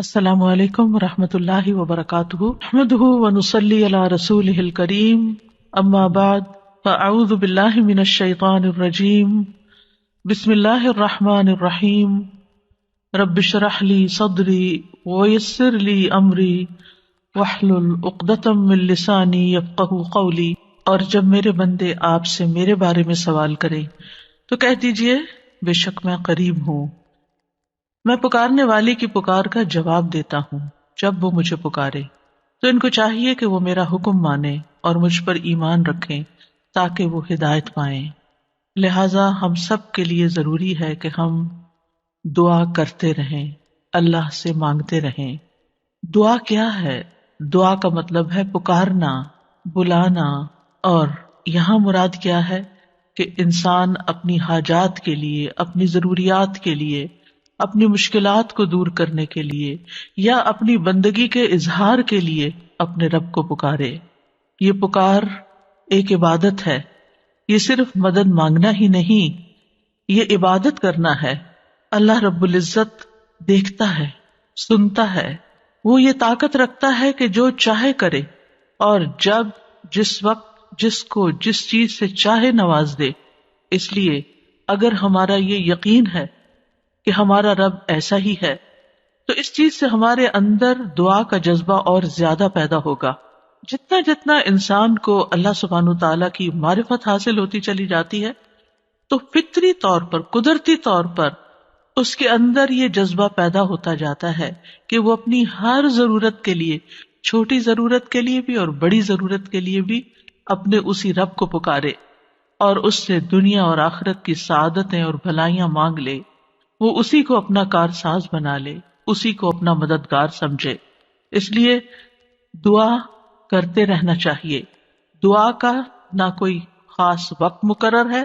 السلام علیکم ورحمۃ اللہ وبرکاتہ، نحمدہ ونصلی علی رسولہ الکریم، اما بعد فاعوذ باللہ من الشیطان الرجیم، بسم اللہ الرحمن الرحیم، رب اشرح لی صدری ویسر لی امری واحلل عقدۃ من لسانی یفقہوا قولی۔ اور جب میرے بندے آپ سے میرے بارے میں سوال کریں تو کہہ دیجئے بے شک میں قریب ہوں، میں پکارنے والی کی پکار کا جواب دیتا ہوں جب وہ مجھے پکارے۔ تو ان کو چاہیے کہ وہ میرا حکم مانیں اور مجھ پر ایمان رکھیں تاکہ وہ ہدایت پائیں۔ لہٰذا ہم سب کے لیے ضروری ہے کہ ہم دعا کرتے رہیں، اللہ سے مانگتے رہیں۔ دعا کیا ہے؟ دعا کا مطلب ہے پکارنا، بلانا، اور یہاں مراد کیا ہے کہ انسان اپنی حاجات کے لیے، اپنی ضروریات کے لیے، اپنی مشکلات کو دور کرنے کے لیے یا اپنی بندگی کے اظہار کے لیے اپنے رب کو پکارے۔ یہ پکار ایک عبادت ہے، یہ صرف مدد مانگنا ہی نہیں، یہ عبادت کرنا ہے۔ اللہ رب العزت دیکھتا ہے، سنتا ہے، وہ یہ طاقت رکھتا ہے کہ جو چاہے کرے اور جب، جس وقت، جس کو جس چیز سے چاہے نواز دے۔ اس لیے اگر ہمارا یہ یقین ہے کہ ہمارا رب ایسا ہی ہے تو اس چیز سے ہمارے اندر دعا کا جذبہ اور زیادہ پیدا ہوگا۔ جتنا جتنا انسان کو اللہ سبحانہ تعالیٰ کی معرفت حاصل ہوتی چلی جاتی ہے تو فطری طور پر، قدرتی طور پر اس کے اندر یہ جذبہ پیدا ہوتا جاتا ہے کہ وہ اپنی ہر ضرورت کے لیے، چھوٹی ضرورت کے لیے بھی اور بڑی ضرورت کے لیے بھی اپنے اسی رب کو پکارے اور اس سے دنیا اور آخرت کی سعادتیں اور بھلائیاں مانگ لے۔ وہ اسی کو اپنا کارساز بنا لے، اسی کو اپنا مددگار سمجھے۔ اس لیے دعا کرتے رہنا چاہیے۔ دعا کا نہ کوئی خاص وقت مقرر ہے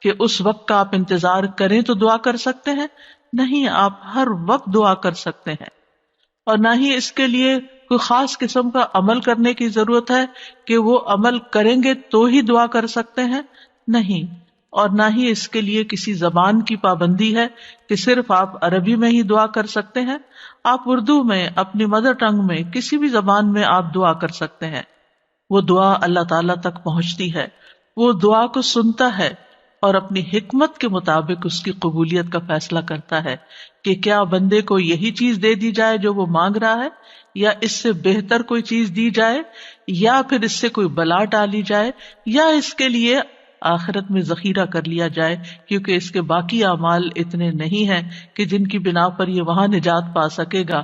کہ اس وقت کا آپ انتظار کریں تو دعا کر سکتے ہیں، نہیں، آپ ہر وقت دعا کر سکتے ہیں۔ اور نہ ہی اس کے لیے کوئی خاص قسم کا عمل کرنے کی ضرورت ہے کہ وہ عمل کریں گے تو ہی دعا کر سکتے ہیں، نہیں، اور نہ ہی اس کے لیے کسی زبان کی پابندی ہے کہ صرف آپ عربی میں ہی دعا کر سکتے ہیں۔ آپ اردو میں، اپنی مدر ٹنگ میں، کسی بھی زبان میں آپ دعا کر سکتے ہیں۔ وہ دعا اللہ تعالیٰ تک پہنچتی ہے، وہ دعا کو سنتا ہے اور اپنی حکمت کے مطابق اس کی قبولیت کا فیصلہ کرتا ہے کہ کیا بندے کو یہی چیز دے دی جائے جو وہ مانگ رہا ہے، یا اس سے بہتر کوئی چیز دی جائے، یا پھر اس سے کوئی بلا ٹالی جائے، یا اس کے لیے آخرت میں ذخیرہ کر لیا جائے، کیونکہ اس کے باقی اعمال اتنے نہیں ہیں کہ جن کی بنا پر یہ وہاں نجات پا سکے گا۔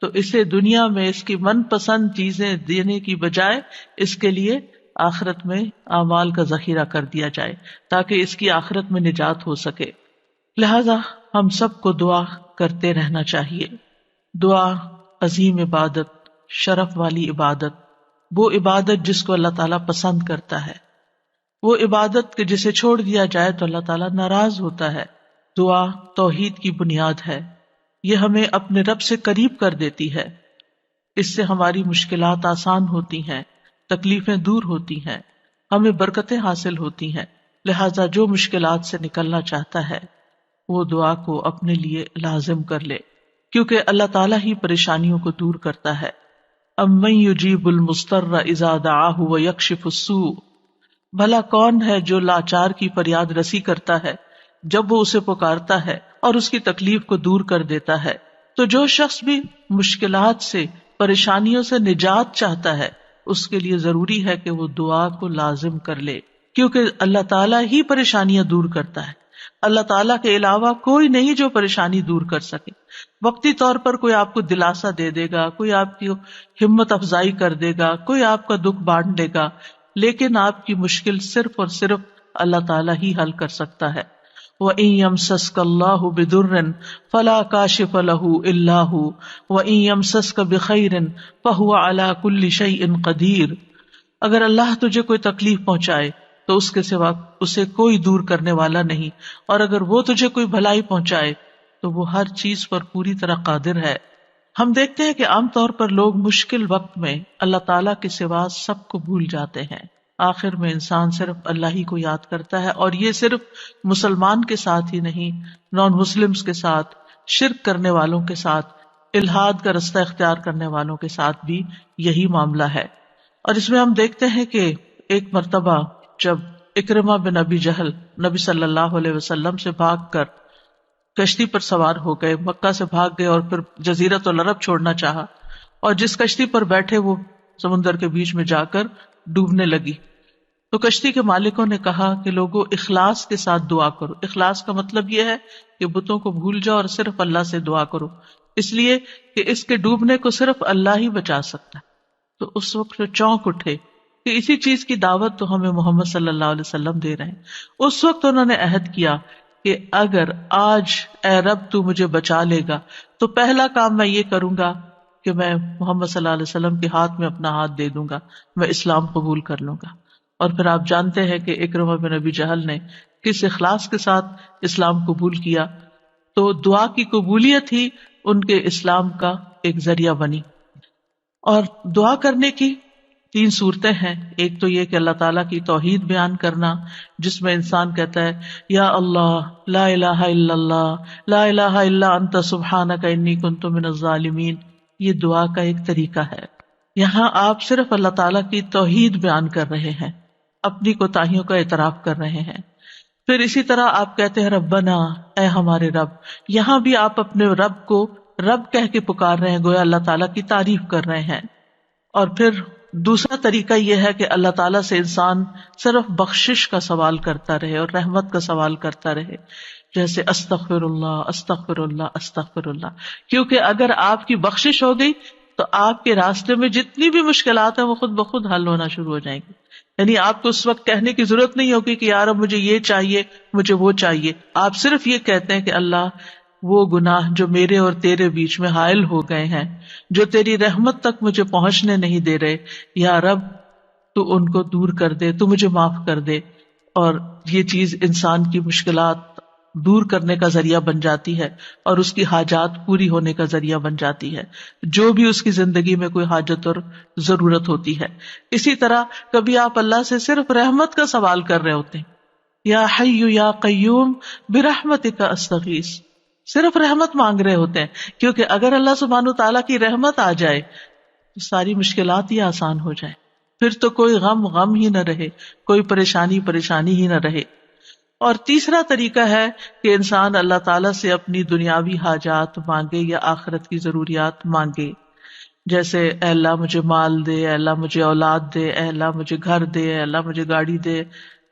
تو اسے دنیا میں اس کی من پسند چیزیں دینے کی بجائے اس کے لیے آخرت میں اعمال کا ذخیرہ کر دیا جائے تاکہ اس کی آخرت میں نجات ہو سکے۔ لہذا ہم سب کو دعا کرتے رہنا چاہیے۔ دعا عظیم عبادت، شرف والی عبادت، وہ عبادت جس کو اللہ تعالیٰ پسند کرتا ہے، وہ عبادت کہ جسے چھوڑ دیا جائے تو اللہ تعالیٰ ناراض ہوتا ہے۔ دعا توحید کی بنیاد ہے، یہ ہمیں اپنے رب سے قریب کر دیتی ہے، اس سے ہماری مشکلات آسان ہوتی ہیں، تکلیفیں دور ہوتی ہیں، ہمیں برکتیں حاصل ہوتی ہیں۔ لہٰذا جو مشکلات سے نکلنا چاہتا ہے وہ دعا کو اپنے لیے لازم کر لے، کیونکہ اللہ تعالیٰ ہی پریشانیوں کو دور کرتا ہے۔ امن یجیب المضطر اذا دعاہ ویکشف السوء، بھلا کون ہے جو لاچار کی فریاد رسی کرتا ہے جب وہ اسے پکارتا ہے اور اس کی تکلیف کو دور کر دیتا ہے۔ تو جو شخص بھی مشکلات سے، پریشانیوں سے نجات چاہتا ہے اس کے لیے ضروری ہے کہ وہ دعا کو لازم کر لے، کیونکہ اللہ تعالیٰ ہی پریشانیاں دور کرتا ہے۔ اللہ تعالیٰ کے علاوہ کوئی نہیں جو پریشانی دور کر سکے۔ وقتی طور پر کوئی آپ کو دلاسا دے دے گا، کوئی آپ کی ہمت افزائی کر دے گا، کوئی آپ کا دکھ بانٹ دے گا، لیکن آپ کی مشکل صرف اور صرف اللہ تعالیٰ ہی حل کر سکتا ہے۔ وَإِن يَمْسَسْكَ اللَّهُ بِضُرٍّ فَلَا كَاشِفَ لَهُ إِلَّا هُوَ وَإِن يَمْسَسْكَ بِخَيْرٍ فَهُوَ عَلَى كُلِّ شَيْءٍ قَدِيرٌ، اگر اللہ تجھے کوئی تکلیف پہنچائے تو اس کے سوا اسے کوئی دور کرنے والا نہیں، اور اگر وہ تجھے کوئی بھلائی پہنچائے تو وہ ہر چیز پر پوری طرح قادر ہے۔ ہم دیکھتے ہیں کہ عام طور پر لوگ مشکل وقت میں اللہ تعالیٰ کے سوا سب کو بھول جاتے ہیں۔ آخر میں انسان صرف اللہ ہی کو یاد کرتا ہے، اور یہ صرف مسلمان کے ساتھ ہی نہیں، نان مسلمز کے ساتھ، شرک کرنے والوں کے ساتھ، الحاد کا رستہ اختیار کرنے والوں کے ساتھ بھی یہی معاملہ ہے۔ اور اس میں ہم دیکھتے ہیں کہ ایک مرتبہ جب اکرمہ بن ابی جہل نبی صلی اللہ علیہ وسلم سے بھاگ کر کشتی پر سوار ہو گئے، مکہ سے بھاگ گئے اور پھر جزیرۃ العرب چھوڑنا چاہا، اور جس کشتی پر بیٹھے وہ سمندر کے بیچ میں جا کر ڈوبنے لگی، تو کشتی کے مالکوں نے کہا کہ لوگوں اخلاص کے ساتھ دعا کرو۔ اخلاص کا مطلب یہ ہے کہ بتوں کو بھول جاؤ اور صرف اللہ سے دعا کرو، اس لیے کہ اس کے ڈوبنے کو صرف اللہ ہی بچا سکتا ہے۔ تو اس وقت وہ چونک اٹھے کہ اسی چیز کی دعوت تو ہمیں محمد صلی اللہ علیہ وسلم دے رہے ہیں۔ اس وقت انہوں نے عہد کیا کہ اگر آج اے رب تو مجھے بچا لے گا تو پہلا کام میں یہ کروں گا کہ میں محمد صلی اللہ علیہ وسلم کے ہاتھ میں اپنا ہاتھ دے دوں گا، میں اسلام قبول کر لوں گا۔ اور پھر آپ جانتے ہیں کہ اکرمہ بن ابی جہل نے کس اخلاص کے ساتھ اسلام قبول کیا، تو دعا کی قبولیت ہی ان کے اسلام کا ایک ذریعہ بنی۔ اور دعا کرنے کی 3 صورتیں ہیں۔ ایک تو یہ کہ اللہ تعالیٰ کی توحید بیان کرنا، جس میں انسان کہتا ہے یا اللہ لا الہ الا اللہ لا الہ الا انت سبحانک انی کنت من الظالمین، یہ دعا کا ایک طریقہ ہے۔ یہاں آپ صرف اللہ تعالیٰ کی توحید بیان کر رہے ہیں، اپنی کوتاہیوں کا اعتراف کر رہے ہیں۔ پھر اسی طرح آپ کہتے ہیں ربنا، اے ہمارے رب، یہاں بھی آپ اپنے رب کو رب کہہ کے پکار رہے ہیں، گویا اللہ تعالیٰ کی تعریف کر رہے ہیں۔ اور پھر دوسرا طریقہ یہ ہے کہ اللہ تعالیٰ سے انسان صرف بخشش کا سوال کرتا رہے اور رحمت کا سوال کرتا رہے، جیسے استغفر اللہ استغفر اللہ استغفر اللہ، کیونکہ اگر آپ کی بخشش ہو گئی تو آپ کے راستے میں جتنی بھی مشکلات ہیں وہ خود بخود حل ہونا شروع ہو جائیں گی۔ یعنی آپ کو اس وقت کہنے کی ضرورت نہیں ہوگی کہ یار اب مجھے یہ چاہیے مجھے وہ چاہیے، آپ صرف یہ کہتے ہیں کہ اللہ وہ گناہ جو میرے اور تیرے بیچ میں حائل ہو گئے ہیں، جو تیری رحمت تک مجھے پہنچنے نہیں دے رہے، یا رب تو ان کو دور کر دے، تو مجھے معاف کر دے۔ اور یہ چیز انسان کی مشکلات دور کرنے کا ذریعہ بن جاتی ہے اور اس کی حاجات پوری ہونے کا ذریعہ بن جاتی ہے، جو بھی اس کی زندگی میں کوئی حاجت اور ضرورت ہوتی ہے۔ اسی طرح کبھی آپ اللہ سے صرف رحمت کا سوال کر رہے ہوتے ہیں، یا حی یا قیوم برحمتک استغیث، صرف رحمت مانگ رہے ہوتے ہیں، کیونکہ اگر اللہ سبحانہ وتعالیٰ کی رحمت آ جائے تو ساری مشکلات ہی آسان ہو جائیں، پھر تو کوئی غم ہی نہ رہے، کوئی پریشانی ہی نہ رہے۔ اور تیسرا طریقہ ہے کہ انسان اللہ تعالیٰ سے اپنی دنیاوی حاجات مانگے یا آخرت کی ضروریات مانگے، جیسے اے اللہ مجھے مال دے، اے اللہ مجھے اولاد دے، اے اللہ مجھے گھر دے، اے اللہ مجھے گاڑی دے۔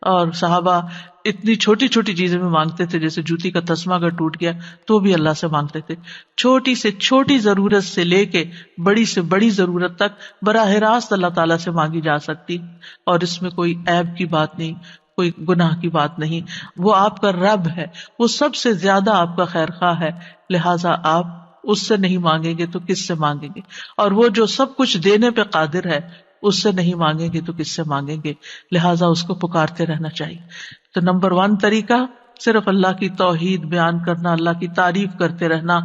اور صحابہ اتنی چھوٹی چھوٹی چیزیں بھی مانگتے تھے، جیسے جوتی کا تسمہ اگر ٹوٹ گیا تو بھی اللہ سے مانگتے تھے۔ چھوٹی سے چھوٹی ضرورت سے لے کے بڑی سے بڑی ضرورت تک براہ راست اللہ تعالیٰ سے مانگی جا سکتی، اور اس میں کوئی عیب کی بات نہیں، کوئی گناہ کی بات نہیں۔ وہ آپ کا رب ہے، وہ سب سے زیادہ آپ کا خیر خواہ ہے، لہٰذا آپ اس سے نہیں مانگیں گے تو کس سے مانگیں گے؟ اور وہ جو سب کچھ دینے پہ قادر ہے، اس سے نہیں مانگیں گے تو کس سے مانگیں گے؟ لہٰذا اس کو پکارتے رہنا چاہیے۔ تو نمبر 1 طریقہ صرف اللہ کی توحید بیان کرنا، اللہ کی تعریف کرتے رہنا۔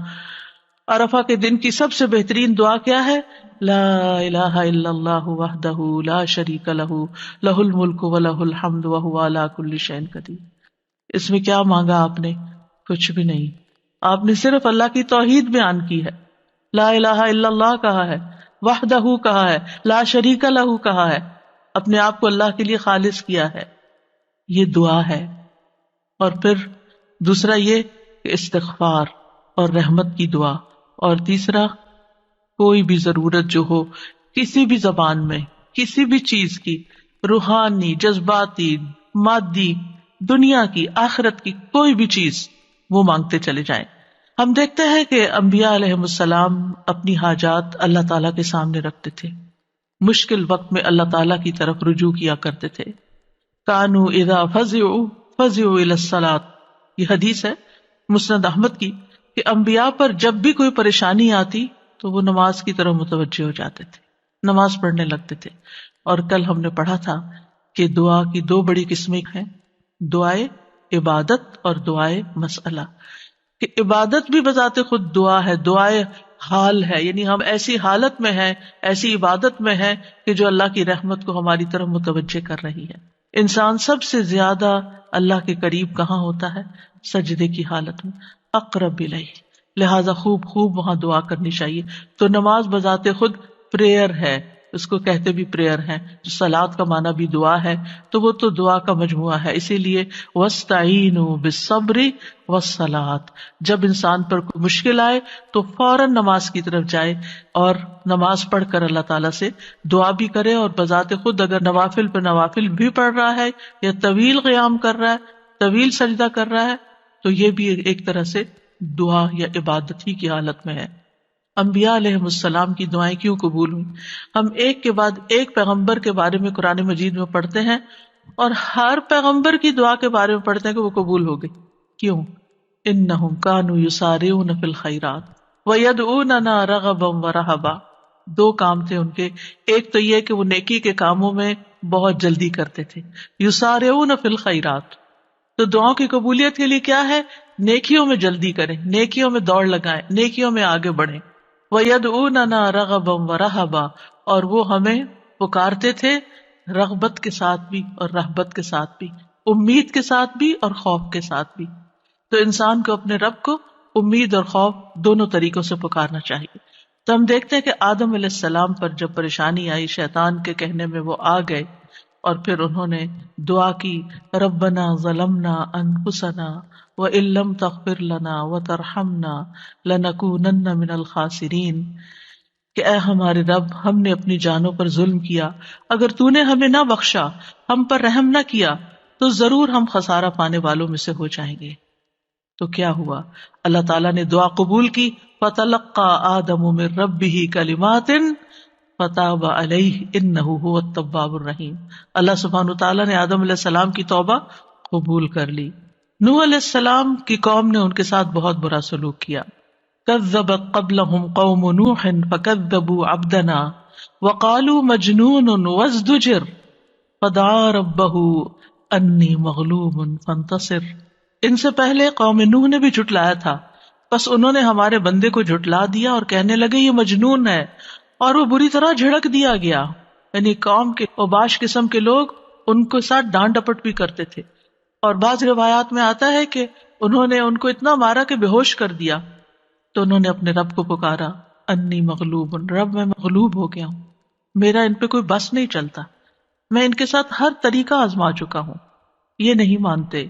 عرفہ کے دن کی سب سے بہترین دعا کیا ہے؟ لا الہ الا اللہ وحدہ لا شریک لہ لہ الملک ولہ الحمد وہو علی کل شیء قدیر۔ اس میں کیا مانگا آپ نے؟ کچھ بھی نہیں، آپ نے صرف اللہ کی توحید بیان کی ہے، لا الہ الا اللہ کہا ہے، وحدہ کہا ہے، لا شریک لہ کہا ہے، اپنے آپ کو اللہ کے لیے خالص کیا ہے، یہ دعا ہے۔ اور پھر دوسرا یہ کہ استغفار اور رحمت کی دعا، اور تیسرا کوئی بھی ضرورت جو ہو کسی بھی زبان میں، کسی بھی چیز کی، روحانی، جذباتی، مادی، دنیا کی، آخرت کی، کوئی بھی چیز، وہ مانگتے چلے جائیں۔ ہم دیکھتے ہیں کہ انبیاء علیہم السلام اپنی حاجات اللہ تعالیٰ کے سامنے رکھتے تھے، مشکل وقت میں اللہ تعالیٰ کی طرف رجوع کیا کرتے تھے۔ کانوا اذا فزعوا فزعوا الی الصلاۃ، یہ حدیث ہے مسند احمد کی، کہ انبیاء پر جب بھی کوئی پریشانی آتی تو وہ نماز کی طرف متوجہ ہو جاتے تھے، نماز پڑھنے لگتے تھے۔ اور کل ہم نے پڑھا تھا کہ دعا کی 2 بڑی قسمیں ہیں، دعائے عبادت اور دعائے مسئلہ۔ کہ عبادت بھی بذات خود دعا ہے، دعائے حال ہے، یعنی ہم ایسی حالت میں ہیں، ایسی عبادت میں ہیں کہ جو اللہ کی رحمت کو ہماری طرف متوجہ کر رہی ہے۔ انسان سب سے زیادہ اللہ کے قریب کہاں ہوتا ہے؟ سجدے کی حالت میں، اقرب الیہ، لہذا خوب خوب وہاں دعا کرنی چاہیے. تو نماز بذات خود پریئر ہے، اس کو کہتے بھی پریئر ہیں. جو صلاۃ کا معنی بھی دعا ہے، تو وہ تو دعا کا مجموعہ ہے. اسی لیے وَاسْتَعِینُوا بِالصَّبْرِ وَالصَّلَاةِ، جب انسان پر کوئی مشکل آئے تو فوراً نماز کی طرف جائے اور نماز پڑھ کر اللہ تعالیٰ سے دعا بھی کرے. اور بذات خود اگر نوافل پہ نوافل بھی پڑھ رہا ہے یا طویل قیام کر رہا ہے، طویل سجدہ کر رہا ہے، تو یہ بھی ایک طرح سے دعا یا عبادت ہی کی حالت میں ہے. انبیاء علیہ السلام کی دعائیں کیوں قبول ہوئی؟ ہم ایک کے بعد ایک پیغمبر کے بارے میں قرآن مجید میں پڑھتے ہیں اور ہر پیغمبر کی دعا کے بارے میں پڑھتے ہیں کہ وہ قبول ہو گئی. کیوں؟ انہم کانوا یسارعون فی الخیرات ویدعوننا رغبا ورہبا. دو کام تھے ان کے. ایک تو یہ کہ وہ نیکی کے کاموں میں بہت جلدی کرتے تھے. یسارعون فی الخیرات، تو دعاؤں کی قبولیت کے لیے کیا ہے؟ نیکیوں میں جلدی کریں، نیکیوں میں دوڑ لگائیں، نیکیوں میں آگے بڑھیں. وَيَدْعُونَنَا رَغَبًا وَرَهَبًا، اور وہ ہمیں پکارتے تھے رغبت کے ساتھ بھی اور رہبت کے ساتھ بھی، امید کے ساتھ بھی اور خوف کے ساتھ بھی. تو انسان کو اپنے رب کو امید اور خوف دونوں طریقوں سے پکارنا چاہیے. تو ہم دیکھتے ہیں کہ آدم علیہ السلام پر جب پریشانی آئی، شیطان کے کہنے میں وہ آ گئے اور پھر انہوں نے دعا کی، ربنا ظلمنا انفسنا وان لم تغفر لنا وترحمنا لنکونن من الخاسرین، کہ اے ہمارے رب، ہم نے اپنی جانوں پر ظلم کیا، اگر تو نے ہمیں نہ بخشا، ہم پر رحم نہ کیا، تو ضرور ہم خسارہ پانے والوں میں سے ہو جائیں گے. تو کیا ہوا؟ اللہ تعالیٰ نے دعا قبول کی. فتلقى آدم من ربه کلمات فتاب علیہ انہ هو التواب الرحیم. اللہ سبحانہ تعالیٰ نے آدم علیہ السلام کی توبہ قبول کر لی. نوح علیہ السلام کی قوم نے ان کے ساتھ بہت برا سلوک کیا. کذبت قبلہم قوم نوح فکذبوا عبدنا وقالوا مجنون وازدجر فدعا ربہ انی مغلوب فانتصر. ان سے پہلے قوم نوح نے بھی جھٹلایا تھا، بس انہوں نے ہمارے بندے کو جھٹلا دیا اور کہنے لگے یہ مجنون ہے، اور وہ بری طرح جھڑک دیا گیا. یعنی قوم کے اوباش قسم کے لوگ ان کے ساتھ ڈانٹ ڈپٹ بھی کرتے تھے. اور بعض روایات میں آتا ہے کہ انہوں نے ان کو اتنا مارا کہ بے ہوش کر دیا. تو انہوں نے اپنے رب کو پکارا، انی مغلوب، رب میں مغلوب ہو گیا ہوں، میرا ان پہ کوئی بس نہیں چلتا، میں ان کے ساتھ ہر طریقہ آزما چکا ہوں، یہ نہیں مانتے،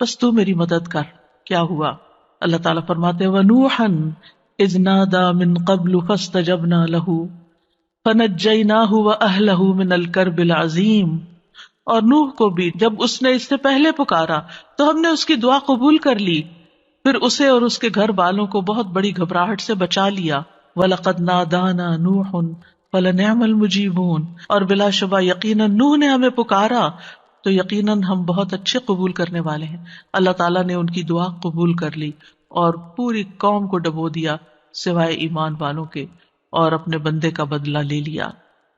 بس تو میری مدد کر. کیا ہوا؟ اللہ تعالیٰ فرماتے وَنُوحًا إِذْ نَادَى مِن قَبْلُ فَاسْتَجَبْنَا لَهُ فَنَجَّيْنَاهُ وَأَهْلَهُ مِنَ الْكَرْبِ الْعَظِيمِ. اور نوح کو بھی جب اس نے اس سے پہلے پکارا تو ہم نے اس کی دعا قبول کر لی، پھر اسے اور اس کے گھر والوں کو بہت بڑی گھبراہٹ سے بچا لیا. وَلَقَدْ نَادَانَا نُوحٌ فَلَنِعْمَ الْمُجِيبُونَ، اور بلا شبہ یقیناً نوح نے ہمیں پکارا تو یقیناً ہم بہت اچھے قبول کرنے والے ہیں. اللہ تعالیٰ نے ان کی دعا قبول کر لی اور پوری قوم کو ڈبو دیا سوائے ایمان والوں کے، اور اپنے بندے کا بدلہ لے لیا.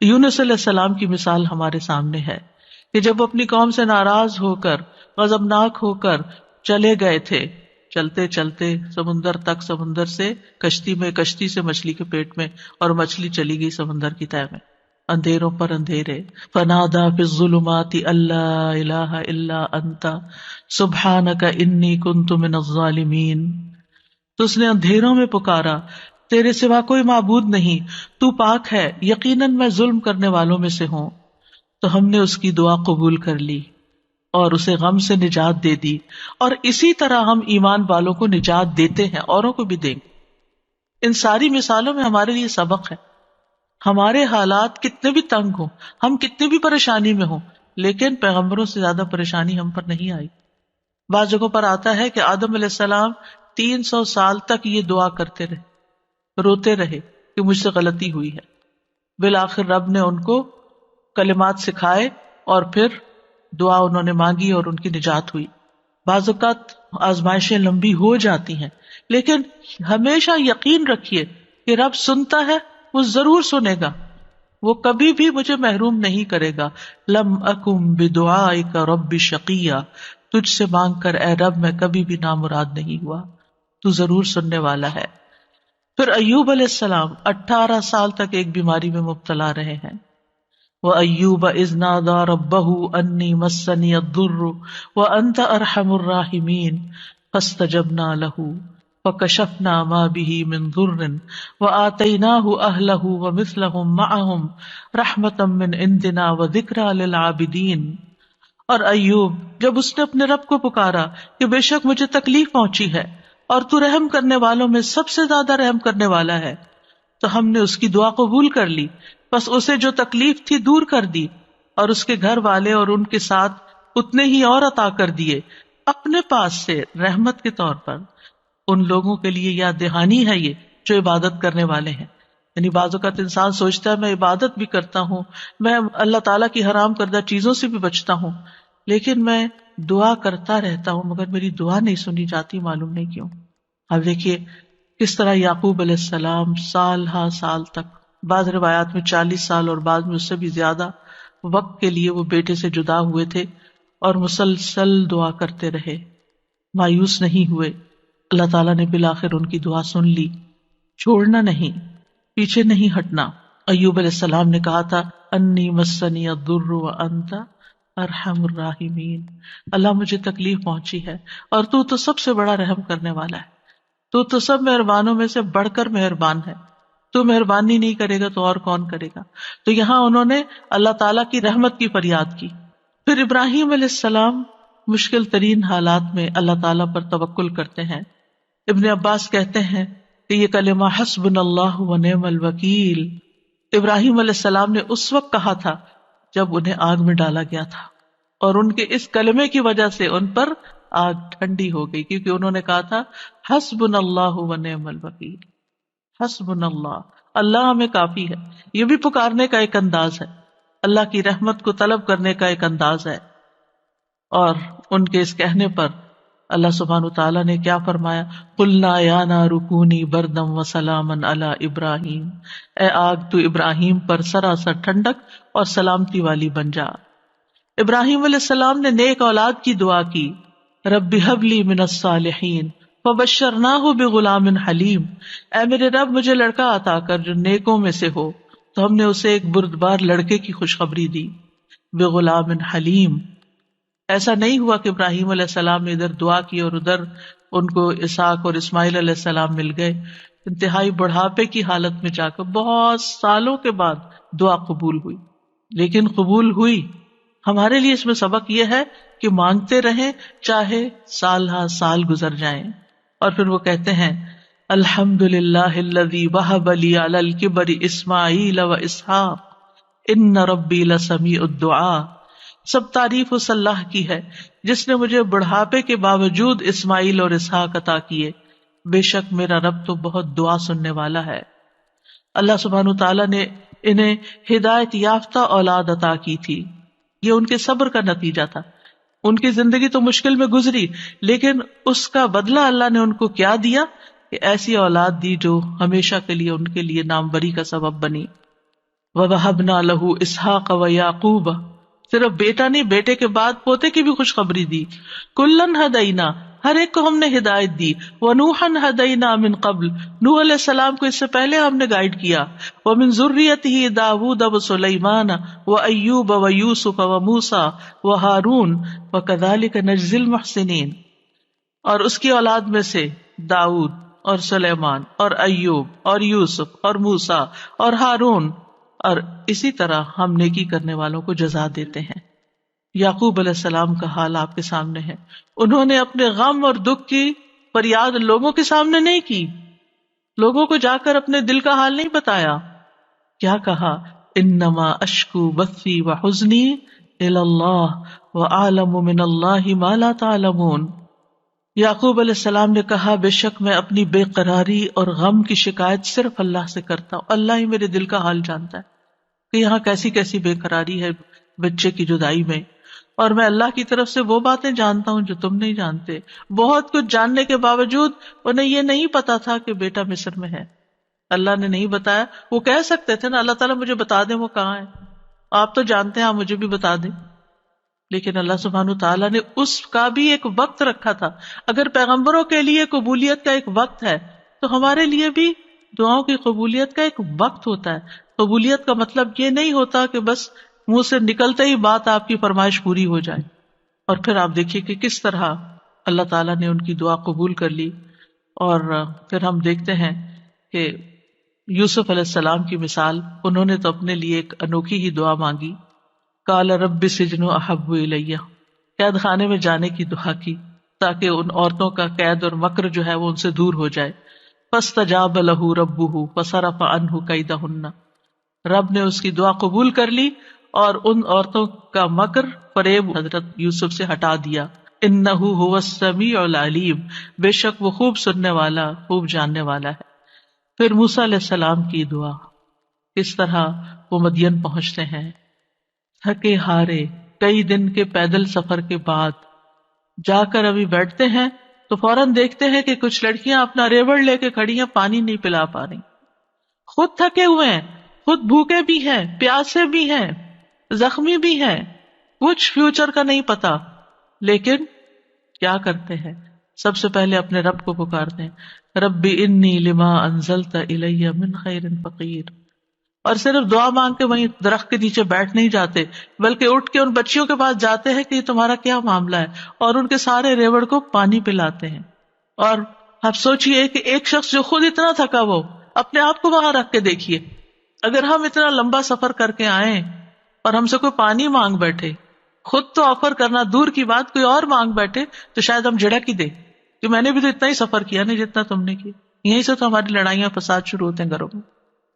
یونس علیہ السلام کی مثال ہمارے سامنے ہے کہ جب اپنی قوم سے ناراض ہو کر، غضبناک ہو کر چلے گئے تھے، چلتے چلتے سمندر تک، سمندر سے کشتی میں، کشتی سے مچھلی کے پیٹ میں، اور مچھلی چلی گئی سمندر کی تہہ میں، اندھیروں پر اندھیرے. فنادا فی الظلمات الا الہ الا انت سبحانک انی کنت من الظالمین. تو اس نے اندھیروں میں پکارا، تیرے سوا کوئی معبود نہیں، تو پاک ہے، یقیناً میں ظلم کرنے والوں میں سے ہوں. تو ہم نے اس کی دعا قبول کر لی اور اسے غم سے نجات دے دی. اور اسی طرح ہم ایمان والوں کو نجات دیتے ہیں، اوروں کو بھی دیں. ان ساری مثالوں میں ہمارے لیے سبق ہے. ہمارے حالات کتنے بھی تنگ ہوں، ہم کتنی بھی پریشانی میں ہوں، لیکن پیغمبروں سے زیادہ پریشانی ہم پر نہیں آئی. بعض جگہوں پر آتا ہے کہ آدم علیہ السلام 300 سال تک یہ دعا کرتے رہے، روتے رہے کہ مجھ سے غلطی ہوئی ہے. بالآخر رب نے ان کو کلمات سکھائے اور پھر دعا انہوں نے مانگی اور ان کی نجات ہوئی. بعض اوقات آزمائشیں لمبی ہو جاتی ہیں، لیکن ہمیشہ یقین رکھیے کہ رب سنتا ہے، وہ ضرور سنے گا، وہ کبھی بھی مجھے محروم نہیں کرے گا. لم اکم بدعائک رب شقیہ، تجھ سے مانگ کر اے رب میں کبھی بھی نامراد نہیں ہوا، تو ضرور سننے والا ہے. پھر ایوب علیہ السلام 18 سال تک ایک بیماری میں مبتلا رہے ہیں. وَأَيُّوبَ إِذْ نَادَى رَبَّهُ أَنِّي مَسَّنِيَ الضُّرُّ وَأَنْتَ أَرْحَمُ الرَّاحِمِينَ فَاسْتَجَبْنَا لَهُ فکشفنا ما به من ضر وآتیناہ اہلہ ومثلہم معہم رحمتا من عندنا وذکری للعابدین۔ اور ایوب جب اس نے اپنے رب کو پکارا کہ بے شک مجھے تکلیف پہنچی ہے اور تو رحم کرنے والوں میں سب سے زیادہ رحم کرنے والا ہے، تو ہم نے اس کی دعا قبول کر لی، بس اسے جو تکلیف تھی دور کر دی، اور اس کے گھر والے اور ان کے ساتھ اتنے ہی اور عطا کر دیے اپنے پاس سے رحمت کے طور پر۔ ان لوگوں کے لیے یاد دہانی ہے یہ جو عبادت کرنے والے ہیں۔ یعنی بعض اوقات انسان سوچتا ہے میں عبادت بھی کرتا ہوں، میں اللہ تعالیٰ کی حرام کردہ چیزوں سے بھی بچتا ہوں، لیکن میں دعا کرتا رہتا ہوں مگر میری دعا نہیں سنی جاتی، معلوم نہیں کیوں۔ اب دیکھیے کس طرح یعقوب علیہ السلام سال ہا سال تک، بعض روایات میں 40 سال اور بعض میں اس سے بھی زیادہ وقت کے لیے وہ بیٹے سے جدا ہوئے تھے اور مسلسل دعا کرتے رہے، مایوس نہیں ہوئے۔ اللہ تعالیٰ نے بالآخر ان کی دعا سن لی، چھوڑنا نہیں، پیچھے نہیں ہٹنا۔ ایوب علیہ السلام نے کہا تھا انی مسنی الضر وانت ارحم الراحمین، اللہ مجھے تکلیف پہنچی ہے اور تو سب سے بڑا رحم کرنے والا ہے، تو سب مہربانوں میں سے بڑھ کر مہربان ہے، تو مہربانی نہیں کرے گا تو اور کون کرے گا۔ تو یہاں انہوں نے اللہ تعالیٰ کی رحمت کی فریاد کی۔ پھر ابراہیم علیہ السلام مشکل ترین حالات میں اللہ تعالیٰ پر توکل کرتے ہیں۔ ابن عباس کہتے ہیں کہ یہ کلمہ حسبنا اللہ ونعم الوکیل ابراہیم علیہ السلام نے اس وقت کہا تھا جب انہیں آگ میں ڈالا گیا تھا، اور ان کے اس کلمے کی وجہ سے ان پر آگ ٹھنڈی ہو گئی، کیونکہ انہوں نے کہا تھا حسبنا اللہ ونعم الوکیل، حسبنا اللہ، اللہ ہمیں کافی ہے۔ یہ بھی پکارنے کا ایک انداز ہے، اللہ کی رحمت کو طلب کرنے کا ایک انداز ہے۔ اور ان کے اس کہنے پر اللہ سبحانہ تعالیٰ نے کیا فرمایا، قلنا یا نار کونی بردم وسلاما علی ابراہیم، اے آگ تو ابراہیم پر سراسر ٹھنڈک اور سلامتی والی بن جا۔ ابراہیم علیہ السلام نے نیک اولاد کی دعا کی، رب ہب لی من الصالحین فبشرناہ بغلام حلیم، اے میرے رب مجھے لڑکا عطا کر جو نیکوں میں سے ہو، تو ہم نے اسے ایک بردبار لڑکے کی خوشخبری دی، بغلام حلیم۔ ایسا نہیں ہوا کہ ابراہیم علیہ السلام نے ادھر دعا کی اور ادھر ان کو اسحاق اور اسماعیل علیہ السلام مل گئے۔ انتہائی بڑھاپے کی حالت میں جا کر بہت سالوں کے بعد دعا قبول ہوئی، لیکن قبول ہوئی۔ ہمارے لیے اس میں سبق یہ ہے کہ مانگتے رہیں چاہے سال ہا سال گزر جائیں۔ اور پھر وہ کہتے ہیں الحمدللہ الذی وہب لی علی الکبر اسماعیل و اسحاق ان ربی لسمیع الدعاء، سب تعریف اس اللہ کی ہے جس نے مجھے بڑھاپے کے باوجود اسماعیل اور اسحاق عطا کیے، بے شک میرا رب تو بہت دعا سننے والا ہے۔ اللہ سبحانہ تعالیٰ نے انہیں ہدایت یافتہ اولاد عطا کی تھی، یہ ان کے صبر کا نتیجہ تھا۔ ان کی زندگی تو مشکل میں گزری، لیکن اس کا بدلہ اللہ نے ان کو کیا دیا کہ ایسی اولاد دی جو ہمیشہ کے لیے ان کے لیے ناموری کا سبب بنی۔ وَوَهَبْنَا لَهُ إِسْحَاقَ وَيَعْقُوبَ، صرف بیٹا نہیں، بیٹے کے بعد پوتے کی بھی خوشخبری دی۔ کلن ہدینا، ہر ایک کو ہم نے ہدایت دی۔ ونوحا ہدینا من قبل، نوح علیہ السلام کو اس سے پہلے ہم نے گائیڈ کیا۔ ومن ذریتہ داود وسلیمان وایوب ویوسف وموسیٰ وہارون وکذلک نجزی المحسنین، اور اس کی اولاد میں سے داؤد اور سلیمان اور ایوب اور یوسف اور موسیٰ اور ہارون، اور اسی طرح ہم نیکی کرنے والوں کو جزا دیتے ہیں۔ یعقوب علیہ السلام کا حال آپ کے سامنے ہے، انہوں نے اپنے غم اور دکھ کی فریاد لوگوں کے سامنے نہیں کی، لوگوں کو جا کر اپنے دل کا حال نہیں بتایا۔ کیا کہا، انما اشکو بثی وحزنی الی اللہ وأعلم من اللہ ما لا تعلمون۔ یعقوب علیہ السلام نے کہا بے شک میں اپنی بے قراری اور غم کی شکایت صرف اللہ سے کرتا ہوں، اللہ ہی میرے دل کا حال جانتا ہے کہ یہاں کیسی کیسی بے قراری ہے بچے کی جدائی میں، اور میں اللہ کی طرف سے وہ باتیں جانتا ہوں جو تم نہیں جانتے۔ بہت کچھ جاننے کے باوجود انہیں یہ نہیں پتا تھا کہ بیٹا مصر میں ہے، اللہ نے نہیں بتایا۔ وہ کہہ سکتے تھے نا اللہ تعالیٰ مجھے بتا دیں وہ کہاں ہے، آپ تو جانتے ہیں آپ مجھے بھی بتا دیں، لیکن اللہ سبحانہ تعالیٰ نے اس کا بھی ایک وقت رکھا تھا۔ اگر پیغمبروں کے لیے قبولیت کا ایک وقت ہے تو ہمارے لیے بھی دعاؤں کی قبولیت کا ایک وقت ہوتا ہے۔ قبولیت کا مطلب یہ نہیں ہوتا کہ بس منہ سے نکلتے ہی بات آپ کی فرمائش پوری ہو جائے۔ اور پھر آپ دیکھیے کہ کس طرح اللہ تعالیٰ نے ان کی دعا قبول کر لی۔ اور پھر ہم دیکھتے ہیں کہ یوسف علیہ السلام کی مثال، انہوں نے تو اپنے لیے ایک انوکھی ہی دعا مانگی، قال رب السجن احب الی، قید خانے میں جانے کی دعا کی تاکہ ان عورتوں کا قید اور مکر جو ہے وہ ان سے دور ہو جائے. فاستجاب له ربه فصرف عنه کیدہن، رب نے اس کی دعا قبول کر لی اور ان عورتوں کا مکر فریب حضرت یوسف سے ہٹا دیا. انہ هو السمیع العلیم، بے شک وہ خوب سننے والا، خوب جاننے والا ہے. پھر موسیٰ علیہ السلام کی دعا، کس طرح وہ مدین پہنچتے ہیں تھکے ہارے، کئی دن کے پیدل سفر کے بعد جا کر ابھی بیٹھتے ہیں تو فوراً دیکھتے ہیں کہ کچھ لڑکیاں اپنا ریوڑ لے کے کھڑی ہیں، پانی نہیں پلا پا رہی، خود تھکے ہوئے ہیں، خود بھوکے بھی ہیں، پیاسے بھی ہیں، زخمی بھی ہیں، کچھ فیوچر کا نہیں پتا، لیکن کیا کرتے ہیں؟ سب سے پہلے اپنے رب کو پکارتے ہیں، رب انی لما انزلت الی من خیر فقیر. اور صرف دعا مانگ کے وہیں درخت کے نیچے بیٹھ نہیں جاتے، بلکہ اٹھ کے ان بچیوں کے پاس جاتے ہیں کہ یہ تمہارا کیا معاملہ ہے، اور ان کے سارے ریوڑ کو پانی پلاتے ہیں. اور آپ سوچئے کہ ایک شخص جو خود اتنا تھکا، وہ اپنے آپ کو وہاں رکھ کے دیکھیے، اگر ہم اتنا لمبا سفر کر کے آئیں اور ہم سے کوئی پانی مانگ بیٹھے، خود تو آفر کرنا دور کی بات، کوئی اور مانگ بیٹھے تو شاید ہم جھڑک ہی دے کہ میں نے بھی تو اتنا ہی سفر کیا نہیں جتنا تم نے کیا. یہیں سے تو ہماری لڑائیاں فساد شروع ہوتے ہیں گھروں میں.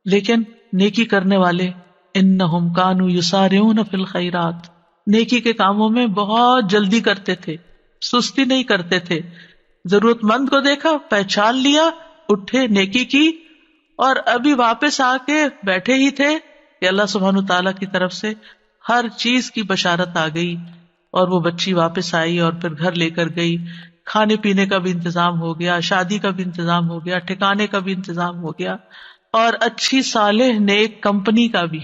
لیکن نیکی کرنے والے انہم کانوا یسارعون فی الخیرات، نیکی کے کاموں میں بہت جلدی کرتے تھے، سستی نہیں کرتے تھے. ضرورت مند کو دیکھا، پہچان لیا، اٹھے، نیکی کی، اور ابھی واپس آ کے بیٹھے ہی تھے کہ اللہ سبحانہ تعالیٰ کی طرف سے ہر چیز کی بشارت آ گئی، اور وہ بچی واپس آئی اور پھر گھر لے کر گئی. کھانے پینے کا بھی انتظام ہو گیا، شادی کا بھی انتظام ہو گیا، ٹھکانے کا بھی انتظام ہو گیا، اور اچھی صالح نیک کمپنی کا بھی.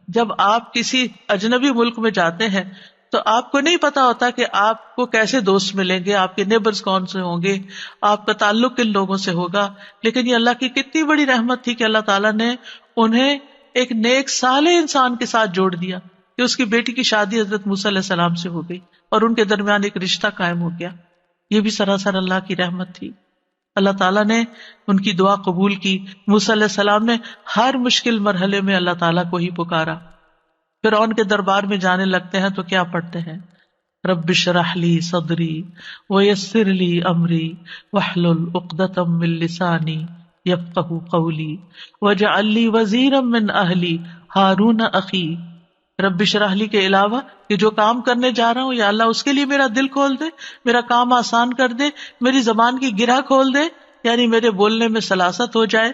جب آپ کسی اجنبی ملک میں جاتے ہیں تو آپ کو نہیں پتا ہوتا کہ آپ کو کیسے دوست ملیں گے، آپ کے نیبرز کون سے ہوں گے، آپ کا تعلق کن لوگوں سے ہوگا. لیکن یہ اللہ کی کتنی بڑی رحمت تھی کہ اللہ تعالیٰ نے انہیں ایک نیک صالح انسان کے ساتھ جوڑ دیا کہ اس کی بیٹی کی شادی حضرت موسیٰ علیہ السلام سے ہو گئی اور ان کے درمیان ایک رشتہ قائم ہو گیا. یہ بھی سراسر اللہ کی رحمت تھی. اللہ تعالیٰ نے ان کی دعا قبول کی. موسیٰ علیہ السلام نے ہر مشکل مرحلے میں اللہ تعالیٰ کو ہی پکارا. فرعون کے دربار میں جانے لگتے ہیں تو کیا پڑھتے ہیں؟ رب اشرح لی صدری ویسر لی امری واحلل عقدۃ من لسانی یفقہوا قولی واجعل لی وزیرا من اہلی ہارون اخی. رب اشرح لی کے علاوہ کہ جو کام کرنے جا رہا ہوں یا اللہ اس کے لیے میرا دل کھول دے، میرا کام آسان کر دے، میری زبان کی گرہ کھول دے، یعنی میرے بولنے میں سلاست ہو جائے،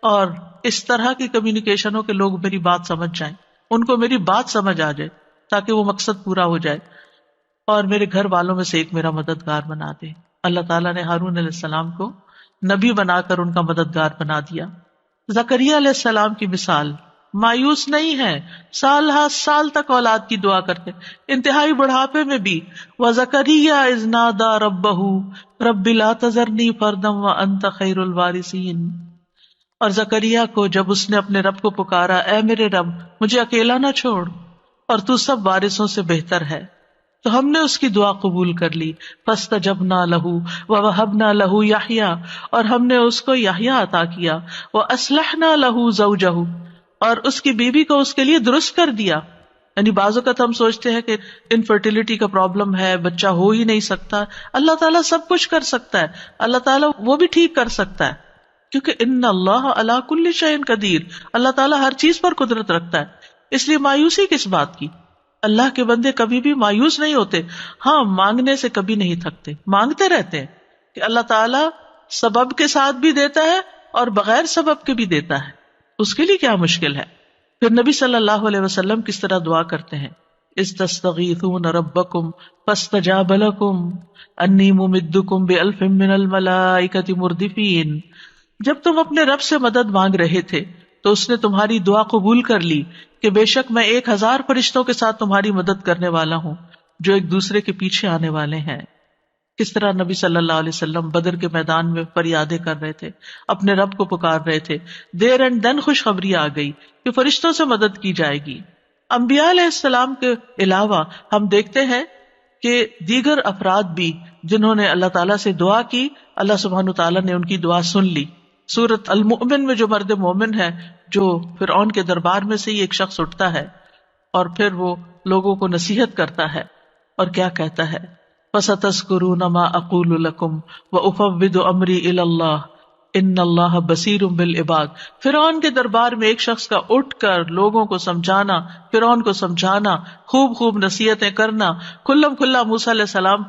اور اس طرح کی کمیونیکیشن ہو کہ لوگ میری بات سمجھ جائیں، ان کو میری بات سمجھ آ جائے تاکہ وہ مقصد پورا ہو جائے، اور میرے گھر والوں میں سے ایک میرا مددگار بنا دے. اللہ تعالیٰ نے ہارون علیہ السلام کو نبی بنا کر ان کا مددگار بنا دیا. زکریا علیہ السلام کی مثال، مایوس نہیں ہے، سال ہر سال تک اولاد کی دعا کرتے، انتہائی بڑھاپے میں بھی. وَزَكَرِيَّا إِذْ نَادَىٰ رَبَّهُ رَبِّ لَا تَذَرْنِي فَرْدًا وَأَنْتَ خَيْرُ الْوَارِثِينَ. اور زکریا کو جب اس نے اپنے رب کو پکارا، اے میرے رب مجھے اکیلا نہ چھوڑ، اور تو سب وارثوں سے بہتر ہے، تو ہم نے اس کی دعا قبول کر لی. فاستجبنا له ووهبنا له يحيى، اور ہم نے اس کو یحییٰ عطا کیا. واصلحنا له زوجه، اور اس کی بیوی کو اس کے لیے درست کر دیا. یعنی بعض اوقات ہم سوچتے ہیں کہ انفرٹیلٹی کا پرابلم ہے، بچہ ہو ہی نہیں سکتا. اللہ تعالیٰ سب کچھ کر سکتا ہے، اللہ تعالیٰ وہ بھی ٹھیک کر سکتا ہے، کیونکہ ان اللہ علی کل شیء قدیر، اللہ تعالیٰ ہر چیز پر قدرت رکھتا ہے. اس لیے مایوسی کس بات کی؟ اللہ کے بندے کبھی بھی مایوس نہیں ہوتے. ہاں، مانگنے سے کبھی نہیں تھکتے، مانگتے رہتے ہیں کہ اللہ تعالیٰ سبب کے ساتھ بھی دیتا ہے اور بغیر سبب کے بھی دیتا ہے، اس کے لیے کیا مشکل ہے. پھر نبی صلی اللہ علیہ وسلم کس طرح دعا کرتے ہیں، اذ تستغیثون ربکم فاستجاب لکم انی ممدکم بألف من الملائکۃ مردفین. جب تم اپنے رب سے مدد مانگ رہے تھے تو اس نے تمہاری دعا قبول کر لی کہ بے شک میں 1000 فرشتوں کے ساتھ تمہاری مدد کرنے والا ہوں جو ایک دوسرے کے پیچھے آنے والے ہیں. کس طرح نبی صلی اللہ علیہ وسلم بدر کے میدان میں فریادیں کر رہے تھے، اپنے رب کو پکار رہے تھے. دیر اینڈ دن خوشخبری آ گئی کہ فرشتوں سے مدد کی جائے گی. انبیاء علیہ السلام کے علاوہ ہم دیکھتے ہیں کہ دیگر افراد بھی جنہوں نے اللہ تعالیٰ سے دعا کی، اللہ سبحانہ تعالیٰ نے ان کی دعا سن لی. سورۃ المؤمن میں جو مرد مومن ہے، جو فرعون کے دربار میں سے ہی ایک شخص اٹھتا ہے اور پھر وہ لوگوں کو نصیحت کرتا ہے اور کیا کہتا ہے، فَسَتَذْكُرُونَ مَا أَقُولُ لَكُمْ وَأُفَوِّضُ أَمْرِي إِلَى اللَّهِ إِنَّ اللَّهَ بَصِيرٌ بِالْعِبَادِ. فرعون کے دربار میں ایک شخص کا اٹھ کر لوگوں کو سمجھانا، فرعون کو سمجھانا، خوب خوب نصیحتیں کرنا، کھلم کھلا موسیٰ علیہ السلام